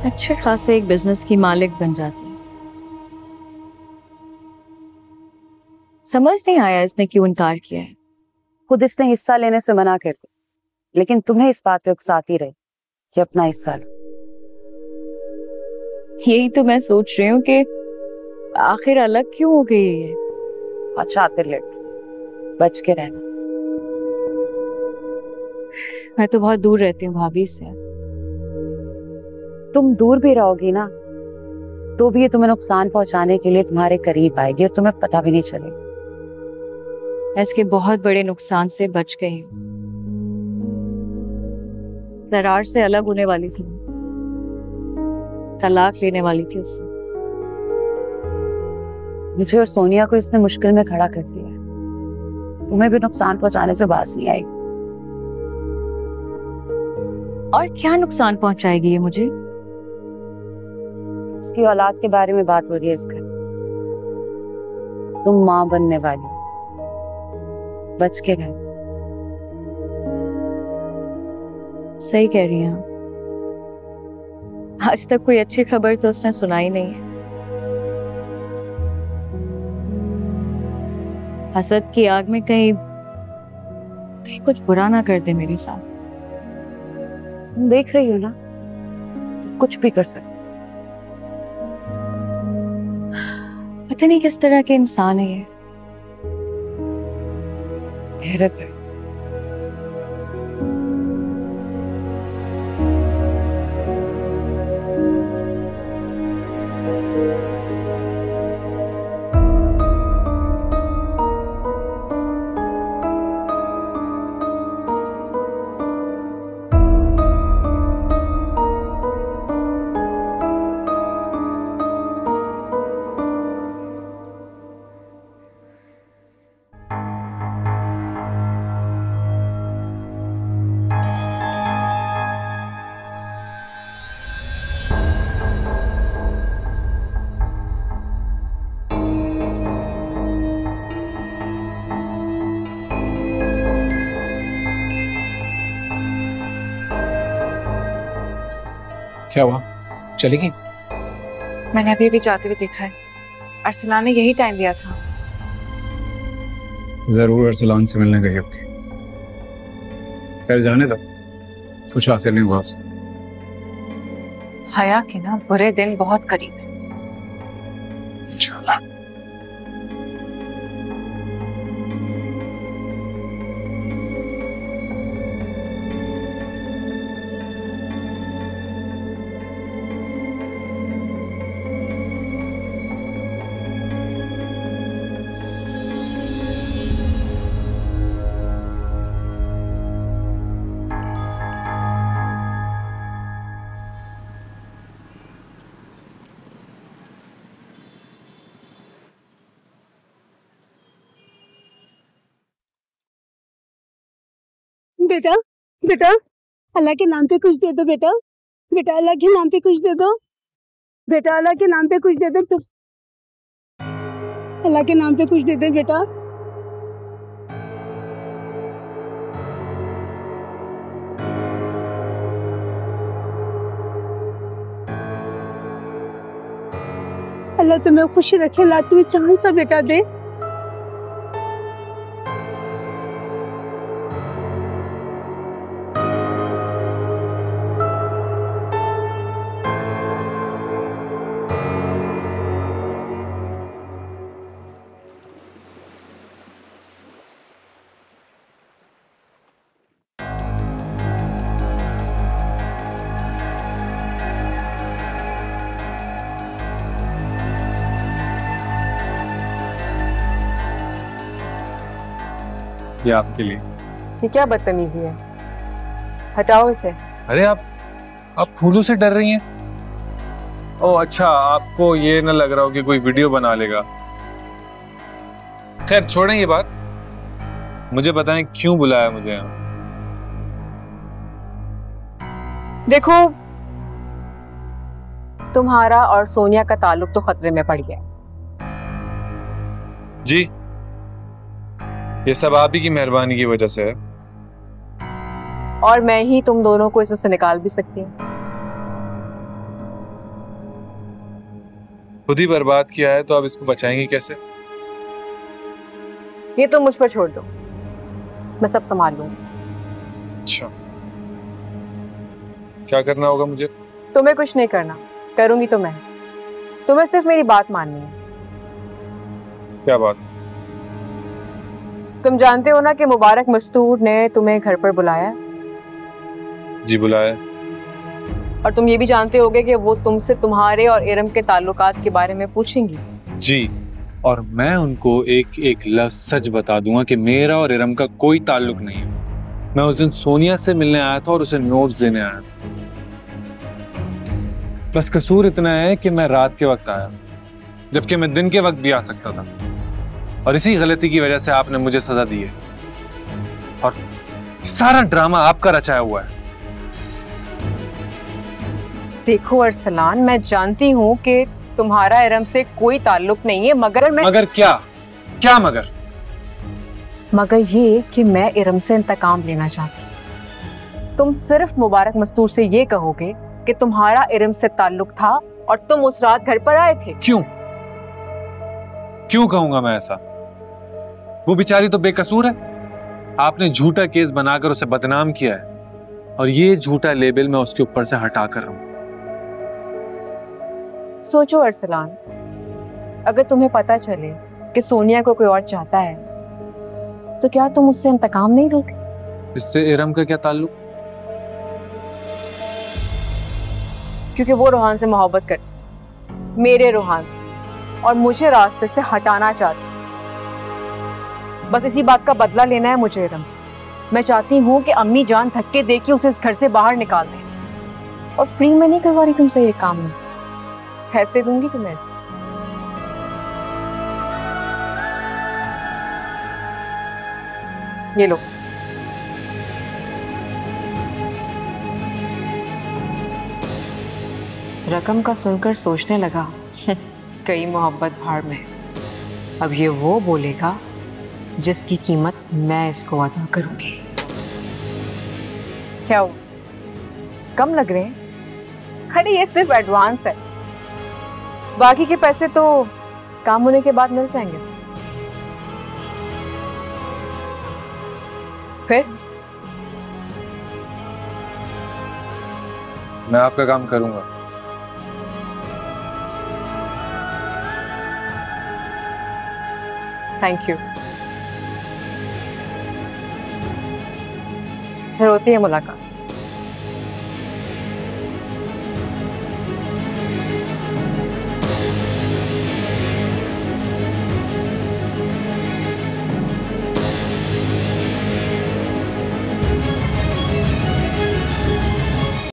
अच्छे खासे एक बिजनेस की मालिक बन जाती। समझ नहीं आया इसने क्यों इनकार किया है। खुद इसने हिस्सा लेने से मना कर दिया, लेकिन तुम्हें इस बात पे उकसाती रही कि अपना हिस्सा लो। यही तो मैं सोच रही हूँ कि आखिर अलग क्यों हो गई है ये। अच्छा आते लड़की, बच के रहना। मैं तो बहुत दूर रहती हूँ भाभी से। तुम दूर भी रहोगी ना तो भी ये तुम्हें नुकसान पहुंचाने के लिए तुम्हारे करीब आएगी और तुम्हें पता भी नहीं चलेगा। इसके बहुत बड़े नुकसान से बच गई हूँ। दरार से अलग होने वाली थी, तलाक लेने वाली थी उससे। मुझे और सोनिया को इसने मुश्किल में खड़ा कर दिया है। तुम्हें भी नुकसान पहुंचाने से बात नहीं आएगी। और क्या नुकसान पहुंचाएगी ये मुझे? उसकी औलाद के बारे में बात हो रही है इसका। तुम माँ बनने वाली, बच के रह। सही कह रही हैं। आज तक कोई अच्छी खबर तो उसने सुनाई नहीं है। हसद की आग में कहीं कुछ बुरा ना कर दे मेरे साथ। तुम देख रही हो ना, कुछ भी कर सकते। पता नहीं किस तरह के इंसान है ये। हैरत है। क्या हुआ, चलेगी? मैंने अभी अभी जाते हुए देखा है, अरसलान ने यही टाइम दिया था। जरूर अरसलान से मिलने गई होगी। खैर जाने दो, कुछ हासिल नहीं हुआ उससे। हया के ना बुरे दिन बहुत करीब है। इंशाल्लाह। बेटा बेटा, अल्लाह के नाम पे कुछ दे दो बेटा। बेटा अल्लाह के नाम पे कुछ दे दो। बेटा अल्लाह के नाम पे कुछ दे दो। अल्लाह के नाम पे कुछ दे दे बेटा। अल्लाह तुम्हें खुश रखे, अल्लाह तुम्हें चांद सा बेटा दे। ये आपके लिए। ये क्या बदतमीजी है, हटाओ इसे। अरे आप फूलों से डर रही हैं? ओह अच्छा, आपको ये ना लग रहा हो कि कोई वीडियो बना लेगा। खैर छोड़ें ये बात, मुझे बताएं क्यों बुलाया मुझे यहाँ? देखो, तुम्हारा और सोनिया का ताल्लुक तो खतरे में पड़ गया। जी, ये सब आप ही की मेहरबानी की वजह से है। और मैं ही तुम दोनों को इसमें से निकाल भी सकती हूँ। खुद ही बर्बाद किया है तो अब इसको बचाएंगे कैसे? ये तो मुझ पर छोड़ दो, मैं सब संभाल लूंगी। अच्छा, क्या करना होगा मुझे? तुम्हें कुछ नहीं करना, करूंगी तो मैं। तुम्हें सिर्फ मेरी बात माननी है। क्या बात? तुम जानते हो ना कि मुबारक मस्तूर ने तुम्हें घर पर बुलाया है? जी बुलाया। और तुम ये भी जानते होगे कि वो तुमसे तुम्हारे और इरम के ताल्लुकात के बारे में पूछेंगी। जी, और मैं उनको एक एक लफ्ज सच बता दूंगा कि मेरा और इरम का कोई ताल्लुक नहीं है। मैं उस दिन सोनिया से मिलने आया था और उसे नोट्स देने आया था। बस कसूर इतना है कि मैं रात के वक्त आया, जबकि मैं दिन के वक्त भी आ सकता था, और इसी गलती की वजह से आपने मुझे सजा दी है। और सारा ड्रामा आपका रचाया हुआ है। देखो अरसलान, मैं जानती हूँ कि तुम्हारा इरम से कोई ताल्लुक नहीं है, मगर मगर क्या? क्या मगर? मगर ये कि मैं इरम से इंतकाम लेना चाहती हूँ। तुम सिर्फ मुबारक मस्तूर से ये कहोगे कि तुम्हारा इरम से ताल्लुक था और तुम उस रात घर पर आए थे। क्यों? क्यों कहूंगा मैं ऐसा? वो बेचारी तो बेकसूर है। आपने झूठा केस बनाकर उसे बदनाम किया है, और ये झूठा लेबल मैं उसके ऊपर से हटा कर रहा हूं। सोचो अरसलान, अगर तुम्हें पता चले कि सोनिया को कोई और चाहता है तो क्या तुम उससे इंतकाम नहीं लोगे? इससे इरम का क्या ताल्लुक? क्योंकि वो रोहान से मोहब्बत करती, मेरे रोहान से, और मुझे रास्ते से हटाना चाहती। बस इसी बात का बदला लेना है मुझे इरम से। मैं चाहती हूँ कि अम्मी जान धक्के दे के उसे इस घर से बाहर निकाल दें। और फ्री में नहीं करवा रही तुमसे ये काम में, पैसे दूंगी तुम्हें ऐसे। ये लो। रकम का सुनकर सोचने लगा कई मोहब्बत भाड़ में। अब ये वो बोलेगा जिसकी कीमत मैं इसको अदा करूंगी। क्या हो, कम लग रहे हैं? अरे ये सिर्फ एडवांस है, बाकी के पैसे तो काम होने के बाद मिल जाएंगे। फिर मैं आपका काम करूंगा। Thank you. फिर होती है मुलाकात।